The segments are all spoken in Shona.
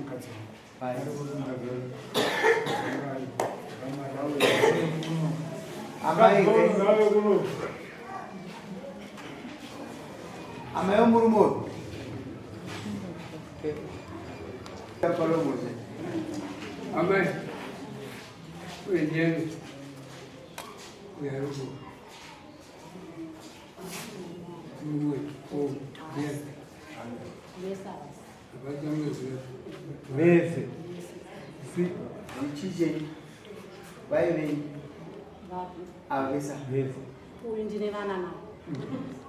mukadzi amai murumo amai uyenyewe uyarugo muwe o yes vese si ichije vaive avesa vese uyu ndine vana navo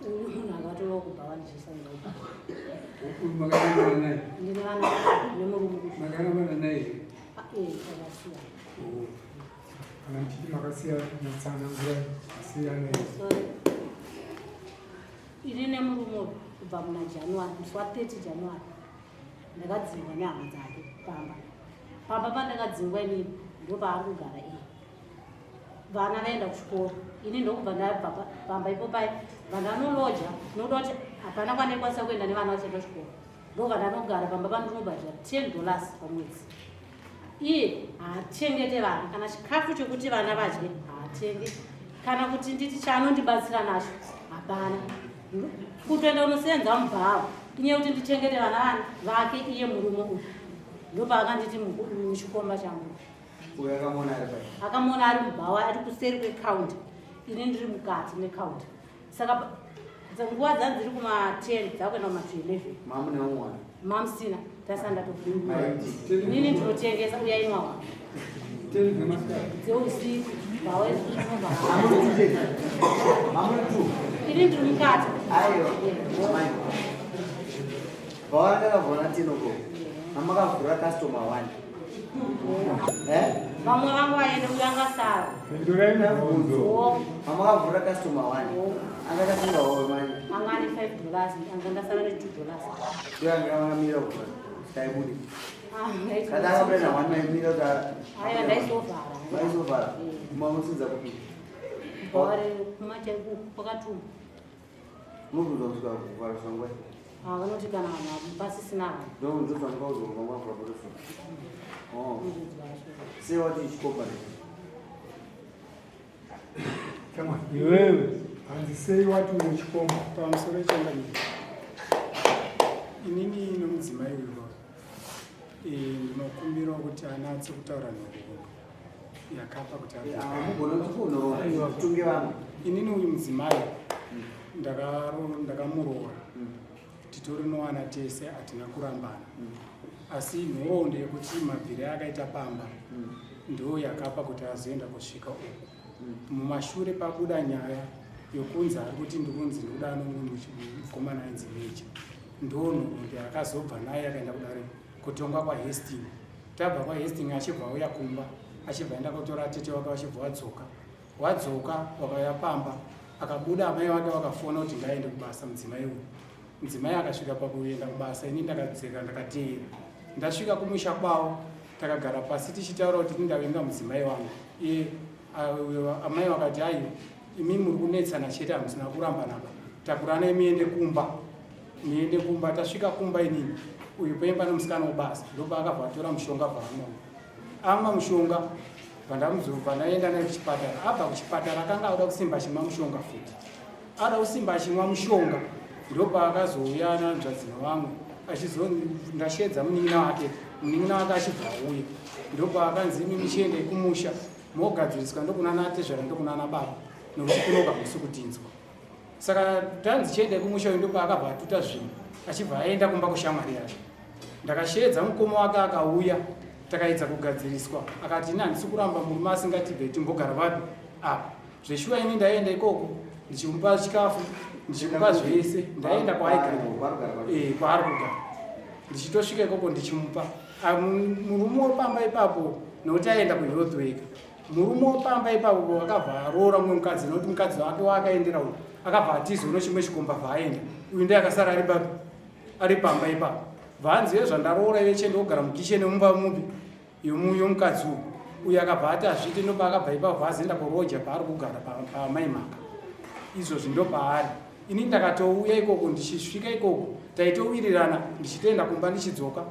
uyu munhu akatova kubva vandichisaaa makarambana naye ndine vana nemurume makarambana naye akasiya kana mchiti makasiyana natsanangura asiyana ini nemurume kubva muna january musi wa30 january ndakadzingwa nehama dzake pamba pandakadzingwa inini ndo paari kugara iye vana vaenda kuchikoro ini ndokubva ndabva pamba ipo pai vandanolodya noda kuti hapana kwanekwanisa kuenda nevana vachienda kuchikoro ndobva ndanogara pamba pandinobhadhira $10 pamwedzi iye haatengete vana kana chikafu chokuti vana vadye haatenge kana kuti nditi chaanondibatsira nacho hapana kutoenda unosenza Mubhawa inye kuti ndichengete vana vake iye murume uyu ndopaakanditi muchikomba changu akamona ari Mubhawa ari kuseri kwekaunti ini ndiri mukati mekaunti saka nguva dzangu dziri kuma10 dzakuenda kuma11 mamusina tasanda nini ndinotengesa uya inwawa dzeusiku ini ndiri mukati vawanakavhonatinoku amakavhura customer 1 vamwe vangu vaende kuyangasara amakavhura customer 1 angatasinga wawe mani anga ane $5 anga ndasara ne $2 uyangamira kuva taibudi kada akapenda 1 maimira ta aya ndaisovhara maisovhara mamusidza kuti bhare kumate kwakatuma mukuza kusvika kuvhara sangwa vanoti kana pasisina ndozvangauzomamavhurabotoso sewati ichikomba kama iwewe handisei wati une chikomba pamusoro changanyi inini nomudzimai uyo ndinokumbirawo kuti anatse kutaura nhoroondo yakapa kuti tunge vamwe inini uyu mudzimai ndakamuroora titorinowana tese hatina kurambana asi nhoroondo yekuti mabviri akaita pamba ndo yakapa kuti azoenda kusvika uku mumashure pabuda nyaya yokunzi ari kuti ndikunzi ndoda nomumwe mukomana ainzi Mecha ndo nhoroondo yakazobva naye akaenda kudare kutonga kwaHastings tabva kwaHastings achibva auya kumba achibva enda kutora tete wake wachibva wadzoka wakauya pamba akabuda amai vake vakafona kuti ngaende kubasa mudzimai uyu mudzimai akasvika pakuenda kubasa ini ndakadzeka ndakateera ndasvika kumusha kwavo takagara pasi tichitaura kuti tindavenga mudzimai wangu iye amai vakati aiwa imi muri kunetsana chete hamusina kurambanaba takuranai muende kumba tasvika kumba inini uyu paimba nomusikana wobasa ndopa akabva atora mushonga amwa mushonga vandamuzobva naenda naye kuchipatara abva kuchipatara akanga auda kusimba chimwa mushonga futi ada kusimba chimwa mushonga ndopa akazouya nanzvadzino vamwe ndashedza munin'ina wake achibva auya ndopa akanzi imi michiende kumusha mogadziriswa ndokuna natezvara ndokuna nababa nokuti kunoga musi kutinzwa saka tanzi chiende kumusha ndopa akabva atuta zvinhu achibva aenda kumba kushamwari yake ndakashedza mukoma wake akauya takaedza kugadziriswa akati ini handisi kuramba murume asingatibve timbogara vapi apa zveshuwa ini ndaenda ikoko ndichimupa chikafu ndichimupa zvese ndaenda kwaaigara kwaari kugara ndichitosvika ikoko ndichimupa murume wopamba ipapo nokuti aenda kuhealthweka murume wopamba ipapo akabva aroora mumwe mukadzi nokuti mukadzi wake waakaendera uyu akabva atizono chimwe chikomba vaaenda uyu ndiye akasara ari pamba ipapo vanzive zvandaroora ive chende kugara mukicheni mumba mupi yomukadzi uyu akabva ati azviti ndopa akabva ipapo azoenda kuroja paari kugara pamaimaka izvozvi ndopaari ini ndakatouya ikoko ndichisvika ikoko taitowirirana ndichitoenda kumba ndichidzoka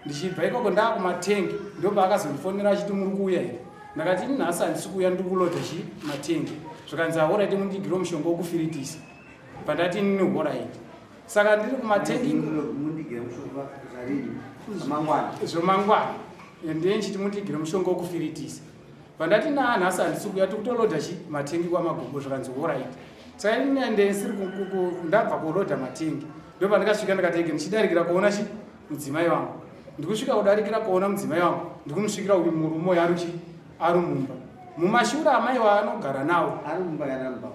ndichibva ikoko ndakumatengi ndobva akazondifonera achiti muri kuuya here ndakati nhasi handisi kuuya ndiri kulodha matengi zvikanzi ahoraiti mundigiro mushonga wokufiritisa pandati nini horaiti saka ndiri kumatengi zvomangwana ndenchiti mundigiro mushonga wokufiritisa pandati nhasi handisi kuuya tikutolodha matengi kwamagogo zvikanzi horaiti saka ini ndesiri ndabva kulodha matengi ndopandikasvika ndikatege ndichidarikira kuona mudzimai wangu ndikusvika kudarikira kuona mudzimai wangu ndikumusvikira uyu murume uyo ari mumba mumashure amai waanogara nawo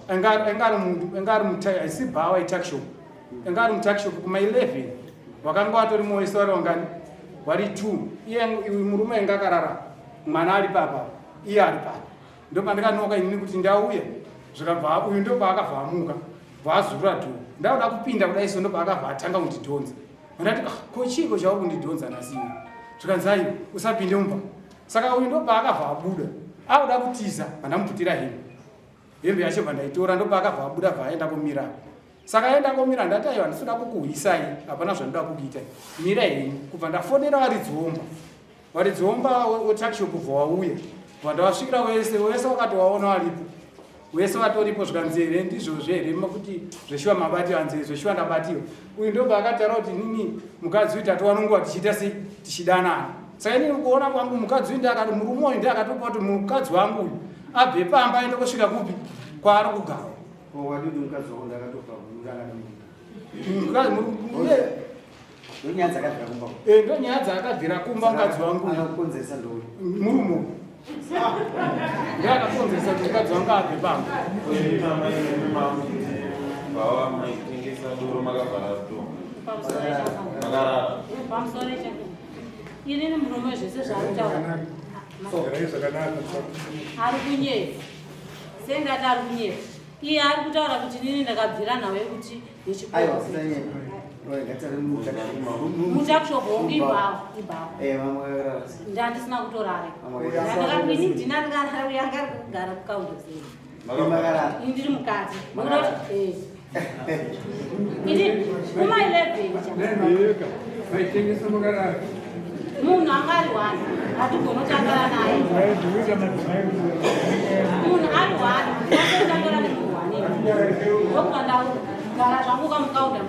engari Mubhawa itakshop engari mutakshop kuma11 wakanga watori moisa wari wangani wari 2 iye murume enga akarara mwana ari papa iye ari papa ndopandikanoka inini kuti ndauya zvikabva uyu ndobva akabva amuka bvazurura dhoo ndauda kupinda kudaiso ndobva akabva atanga kundidhonza ndati ko chiko chauri kundidhonza nasiwe zvikanzi usapinde mumba saka uyu ndobva akabva abuda auda kutiza vandamubvutira hembe yacho vandaitora ndobva akabva abuda bva komira saka aenda komira ndati aiwa ndisida kukuhwisai hapana zvandoda kukuita mira henyu kubva ndafonera waridzomba wetakshop bva wauya bva ndawasvikira wese wakati waona waripo wese watoripo zvikanzi here ndizvozvo here kuti zveshuwa mabati anze zveshuwa ndabatiwa uyu ndobva akataura kuti nini mukadzi uyu tatowanonguva tichiita sei tichidanana saka inini kuona kwangu mukadzi uyu ndakati murume uyu ndakatopa kuti mukadzi wangu uyu abve pamba aenda kusvika kupi kwaari kugara ndonyaya dzakabvira kumba mukadzi wangu murume ndakakonzesa kuti mukadzi wangu abve pamba inini murume zvese zvaaritaura ari kunyepa sengati ari kunyepa iye ari kutaura kuti nini ndakabvira nawe kuti mutakshop hongu ibhawa ndandisina kutorara ndakapini ndina ndikarara uya angari kugara kukaundosei ndiri mukati ini kuma11 munhu angari wani hatigonotangara naye munhu ari wani atotangara nemunhu wanini ndokuva ndagara zvangu kamukaunda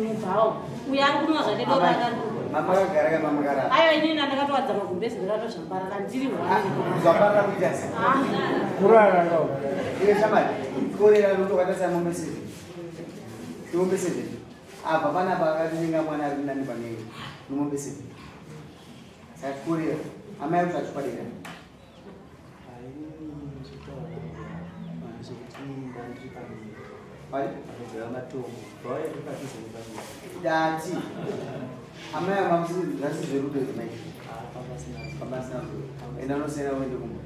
Mubhawa uyo ari kunwa zvatedoraa aiwa inini andakatowadza magumbezi ndakatozvambarara ndiri apa panapa akatinenga mwana ari kunani panei nomombe7 sakurira amai kuti achipadera dati amai amamuzvasizerudo mai pabasina enda unosiyana uende kumba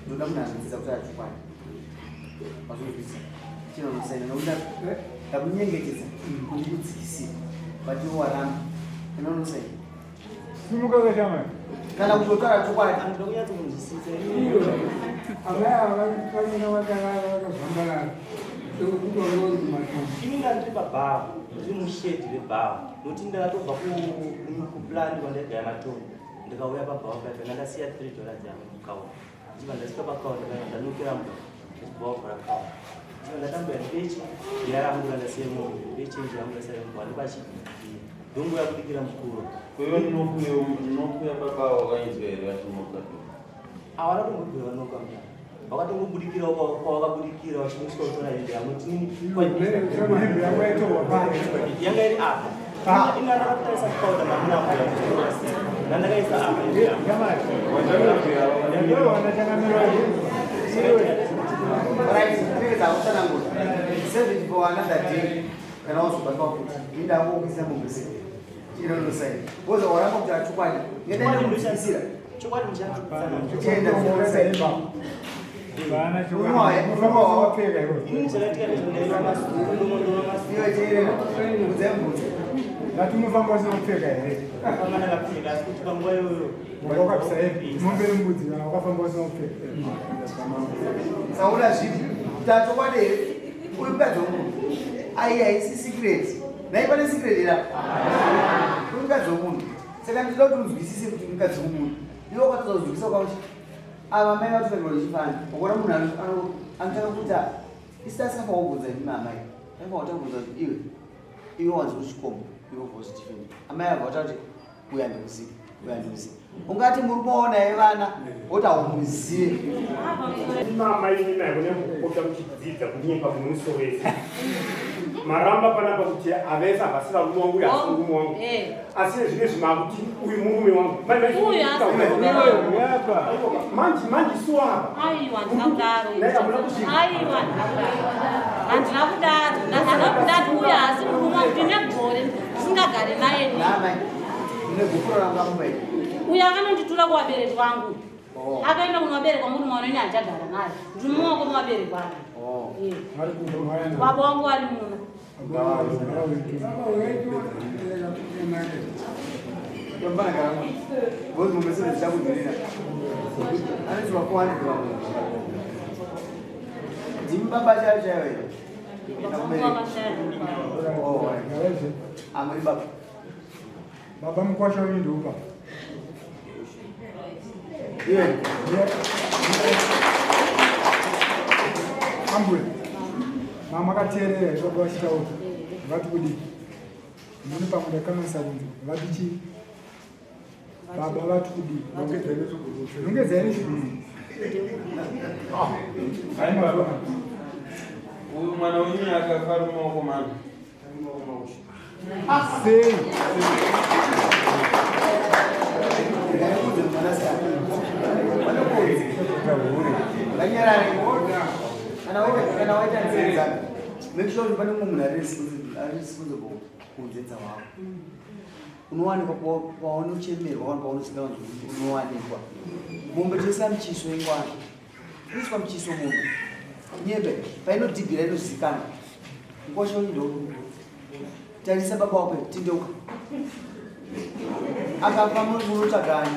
ndoda munhu kuti achikwadi pazvozvisa chinonosaina nokuda ndakunyengetedza kundikudzikisira patiwaramba enda unosaina kana kutotaura chokwadi ini ndandiri pabhawa ndiri mushedhi webhawa nokuti ndakatobva kuplani kwandagaya matombo ndikauya pabhawa paipa ndakasiya $3 yangu mukaunda ndichiva ndasvika pakaunda ndanukira mba ndachibhawa kura kaunda ndichiva ndatambuya ndechi ndiraramura ndasiye mombe ndechenji yangu ndasare mubhawa ndipachii ndonguya kudikira mukuru nokuya pabhawa wakainzwa here vachimoka avana kungobvira vanoka mba wakatongobudikira kwawakabudikira wachimusika kutora hembe yangu yanga iri apa ina ndakatarisa kukaunda mamunakuya nandakaisa apa kana wazobatwa kuti indakuokisa mumbese inonosai woza waramba kuti achokwadi ngendaindoshandisira chokwadi tienda kuosaimba ngatimufamba sinopfeka here momberi mbudzi wakafamba sinopfeka sauna zvipi kuti achokwadi here uri mukadzi womunhu ai haisi secret naipane secret ira uri mukadzi womunhu Saka ndinoda kuti unzwisise kuti mukadzi womunhu iwe wakatozozwisisa kwauti ava mai vatofanirwa chifana ukona munhu anotaka kuti isitasafa wobvunza imamai aifa watambudza kuti iwe wanzi kuchikomba iwe positive amai abva wata kuti uyandiuzive ungati muri kuona yevana woti haumuzive imamai inayo kune kupota muchidzidza kunyika kunuso wese maramba panapa kuti avese avasi varume wangu asi murume wangu asi zvine zvimakuti uyu murume wangu manje suwapa handina kudaro uyo asi murume wangu ndinegore ndisingagari naye uyo akanonditura kuvabereki vangu akaenda kunovaberekwa murume wangu nehandagara naye ndimume wako muvabereki vangu baba wangu ari muno Zimbabwe chaiyo chaiyo amuri baba baba mukwasha winduka iwe ambule mama katerera zvobva vachitaura vati kudi mune pamwe ndakanosarinza vati chii baba vati kudi rongedzai nezvii uyu mwana wenyu akafa ari mumaoko mano sei kana waita nzeve dzake make sure kuti pane mumwe munhu ari responsible kunzenza wako unowanikwa paunochemerwa paunosingavanzi unowanikwa mombe toisa muchiso ingwana inoiswa muchiso mombe nyembe painodhibhira inozikanwa ngoshoindo tarisa baba wako tindeuka akafa munotagani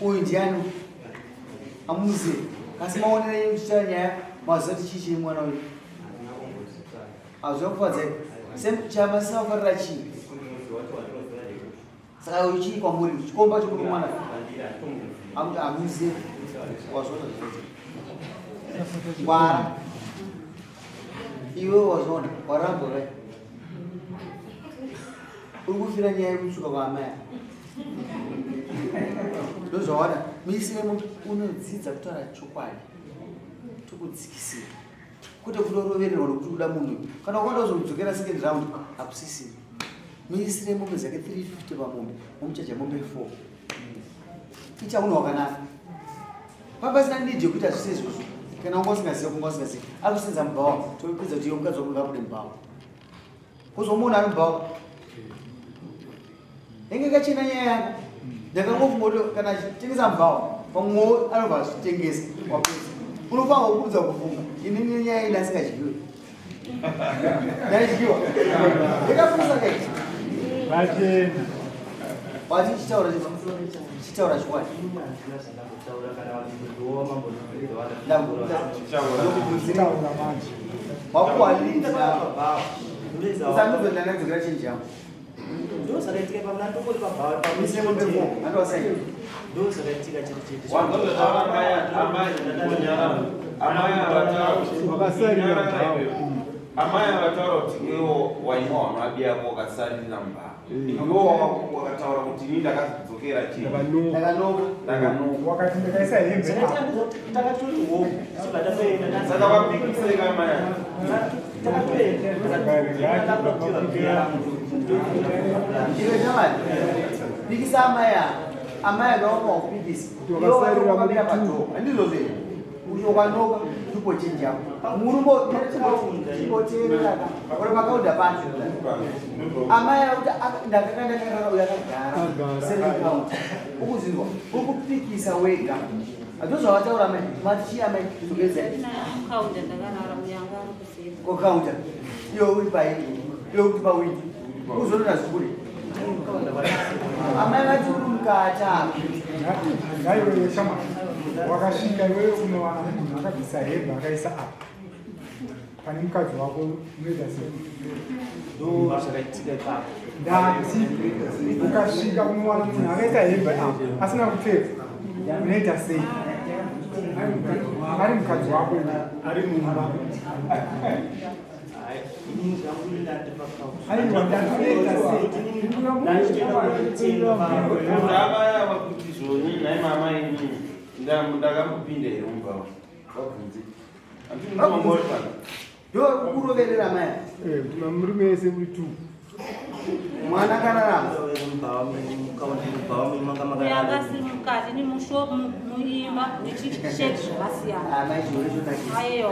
uyu ndiani amuzive kasi maonere muchitaura nyaya maziva kuti chii chiri mwana uyu hazvina kufadzai chamasisafarira chii saka uyu chii kwamuri chikomba chomuri mwana akuti amuzive wazvona ngwara iwe wazvona warambora uri kufira nyaya yekutsvuka kwaamaya ndozvawana muisiremo unodzidza kutaura chokwadi tokudzikisira kwete kutorovererwa nokuti kuda munhu kana ukanda uzomudzokera second round hakusisiri muisire mombe dzake 350 pamombe momuchaja mombe 4 icha munhu wakanaka papasina nidi yekuti hazvise izvozvo kana unga usingaziva kunga usingaziva akusenza mubhawa tokupedza kuti iyo mukadzi wakunga kude mubhawa kuzomuona ari mubhawa enge kachena nyaya yako ndakangofungoto kana achitengesa mubhawa pamwewo anobva achitengesa wapedza unofanga kukudza kufunga inini nyaya ine asingachidyiwe ndaidyiwa ndakafundisa kaiti wati chitaura chikwadi wakuwalindi usanozondanadzokera chinji changu amai akataura kuti iwo waimwa wanoabiya ko wakasarira mubhawa iwo wakataura kuti ini ndakadzokera chii ndakanoka wakati ndakaisa hembe saka vapikiseka amai iwe chamani pikisa amai akaoma wakupikisa iwoakamira padhoo handizozvei ushokanoka ndipo chinji yako murumoteeraka uri makaudha pano amai akuti ndakakandakaka uyakagara seakaunti ukuzinzwa uri kupikisa wega atozvavataura mai mati chii amai kokaunta iwe uri paini iwe kuti pawindi uzonona zvikuri amai vati uri mukata ngaiwe shama wakasvika iwewe unowana munhu akabvisa hembe akaisa apa pane mukadzi wako unoita sei? ndo zvakaitika ipapo. Ndati ukasvika kumwana munhu akaita hembe asina kupfeka unoita sei? Ari mukadzi wako ari mumba. Ndabaya wakuti zvoni nai mama ini ndakamupinda here Mubhawa. Wabvunze. Andinombori pano. Ndo kuroverera maya. Murume wese muri tu. Mwana kana yakasi mukati ni mushopu muimba nechisheti zvakasiyana. Aiyo.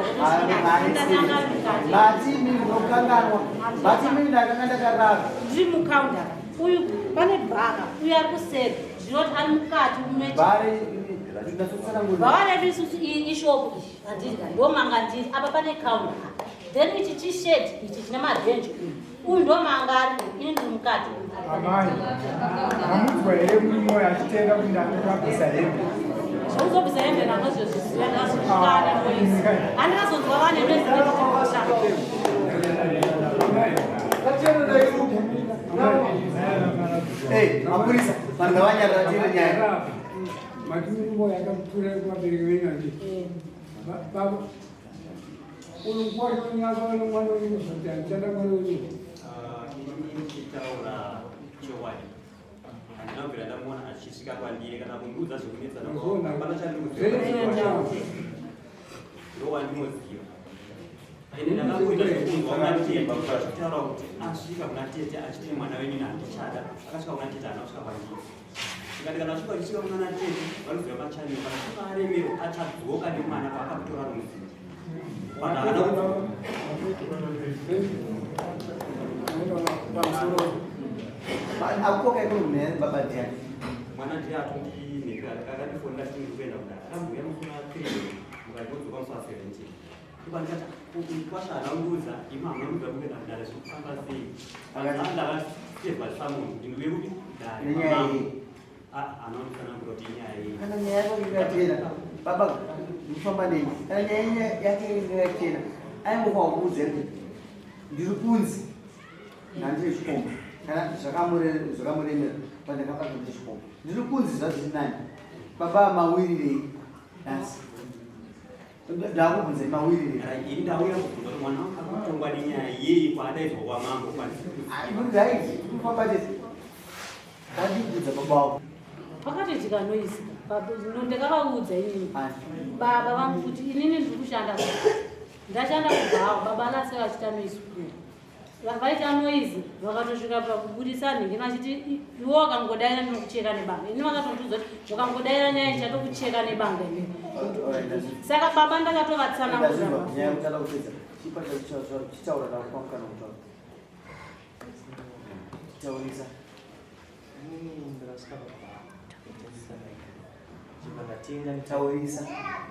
Bati mimi nokanganwa. Bati mimi ndakandakarara. Ndiri mukaunda. Uyu pane bhara. Uyu ari kuseri. Zvinoti ari mukati umechi. Bhara redu isusu ishopu iyi. Handidya. Ndomanga ndiri. Apa pane kaunda. Then ichi chisheti ichi chine mabhenji uyu. Uyu ndomanga ari. Ini ndiri mukati. Amai. Amudzwa here murimo achitenda kuti ndakabvisa hembe. Uzobvisa hembe nakazozviziva ndakazvikana moisi. Handikazonzwa vane nezvinezvikusha. Hey, mapurisa, vanhu ngavanyarara tiri nyaya. Matumbo yakatura kuvabereki venyu andi. Baba. Ulikuwa kunyaka mwana wenyu kuti achanda mwana wenyu. Taura chokwadi andinobvira ndamuona achisvika kwandiri kana kundiudza zvekunetsana pana chandinowandinoziva ende ndakangoita zvekunzwa kuna tete achitaura kuti asvika kuna tete achiti mwana wenyu nandichada akasvika kuna tete ana kusvika kwandiri tikati kana asvika achisvika kuna tete vanoziva pachanio kana kumaremero achadzoka nemwana paakakutora nomuziva pana ana Akukoka iko mene baba ndiye. Mwana ndiye atondineka akatifonera kuti kuenda kudara. Akambuya mufuna 3 mukadzoka musa 17. Kubanjata kwashana unduza imama unoda kuenda kudara zvokufamba sei. Vanzanda vaseva samuntu ndinowe kuti dara. Nyaya iyi. Anonofana kuti nyaya iyi. Kana nyaya yako ingachena. Baba mufamba nei. Kana nyaya yake ingachena. Aimukwa kuudze kuti ndiri kunzi nandiri chikomba. Kana zvakamuremera pandakabva kuti chikomba. Ndiri kunzi zvazviri nani. Baba mawirirei nhasi. Ndakubvunza mawirirei. Ini ndauya kubvunza kuti mwana akatongwa nenyaya yei kwaadaizwa kwamambo kwandiri. Kufamba tete. Ndandibvunza baba wako. Pakatoitika noisi. Ndakavaudza inini. Baba vamuti inini ndiri kushanda. Ndashanda kubvawo baba lase vachita noisi. Vaita noizi vakatosvika pakubudisa nhingi vachiti iwo wakangodaira nekucheka nebanga. Ini vakatondudza kuti wakangodaira nyaya ichatokucheka nebanga ine. Saka baba ndakatovatsanangura. Nyaya kutala kupedza. Chipa chitaura ndakwamukana kutaura. Taurisa. Taurisa.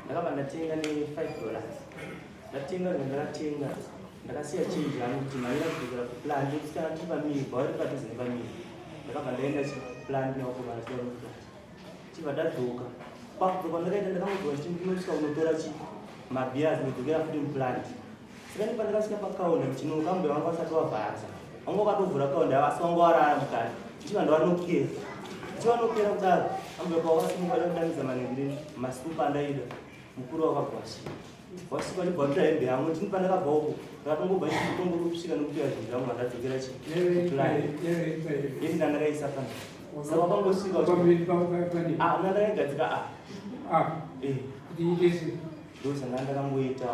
Ndakabva ndatenga ne$5. Ndatenga ndakatenga. Ndakasiya change yangu kuti maira kugura kuplan ndikutanga chipamiri bhauri padhuze nepamiri. Ndakabva ndaenda chiplan nawo kumasoro kuti chibva ndadzoka. Pakudzoka ndakaita ndakangodzoka ndichinosvika unotora mabhiyazi ndodzoka futi muplant. Saka ndipo ndakasvika pakaunda kuti nokambo wangu asati wabvasa. Wangu wakatovhura kaunda asi wangu warara mukati. Ndichibva ndawanokera. Ndichiwanokera kudaro. Ambe pawakasimuka ndakudaniza manengere masupa ndaida. Mukuru wakagwashira. Wasipa ndibva hembe yangu ndinpa ndakabva uko. Ndakangobva ndichitongo kusvika nokuti zvinhu zvangu mandadzokera chiplan. Ini ndandakaisa pano. Saka wakangosvika ndandakagadzika ndosanga ndakangoita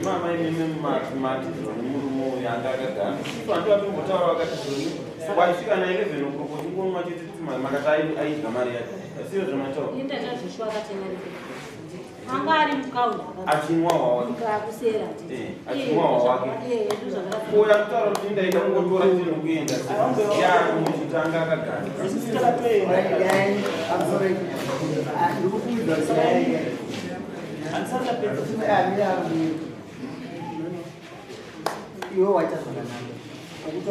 mama imi matimatizo nemurume uyu anga akagara andivatombotara vakati zvoni waisvika na11 o'clock ndikunwa chiti makati aidya mari yake siyo zvamataura indachazvishuwa akatenarike anga ari mukaunda achinwa kusera achinwa wawake uya kutaura kuti ndaida kungotora chinhu kuenda yamuchitanga akagara iwe waita zvakanaka akuti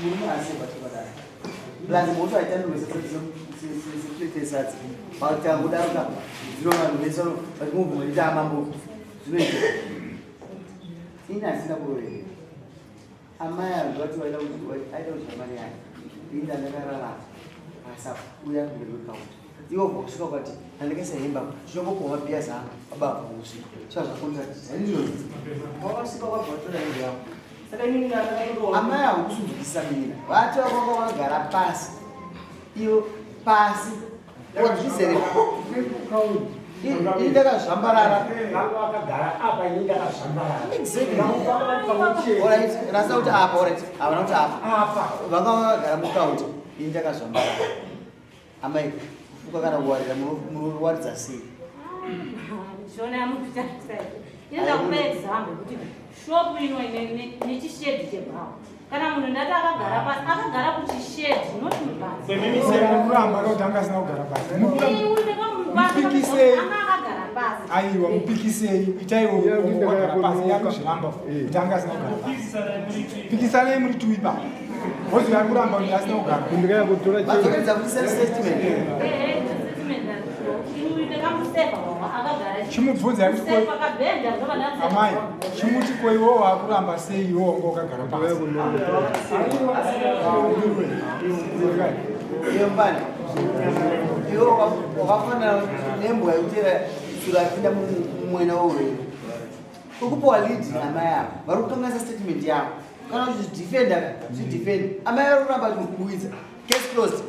murume asemba chakadaro plus moto aitandoweza sesatsi patangodarika zvinovanhu vatimubvumurita amambo zvinoita ini asina kurovera amai anhu vati aida kuti mari yake inda ndakarara asa uya mberi kwekaunta iwo kusvika kwati handikaisahemba zvinombopuwa mabhiyazi angu abava kusvika zvazvakontrakt zaizvozvi wakasvika kwabvatora hembe yangu amai angu kusunzukisa mina vati vakanga vakagara pasi iyo pasi odzizere ini ndakazvambarara rasa kuti apa havana kuti apa vanga vakagara mukaunti ini ndakazvambarara amai kufuka kana kuwarira munowaridza sei zvona yamupita inoda kupa example kuti shopu ino nechishedhi chebhawa kana munhu ndati akagara pasi akagara kuchishedhi not mukuramba kuti anga asina kugara pasi akagara pasi aiwa mupikisei itaiwo kugara pasi yakuzviramba kuti anga asina kugara pasi pikisanai muri tuipa vozi ari kuramba kuti asina kugara vazokedza kuti self-statement chimubvunza amai chimuti ko iwo wakuramba sei iwo wanga wakagara pasi iyo mbani iwo wakafanana nembwa yautera sura yapinda mumwena wourwere ukupiwa lead namai avo vari kukanganisa statement yavo kana kuti zvidefenda zvidefend amai vari kuramba kuti mukubuidza case closed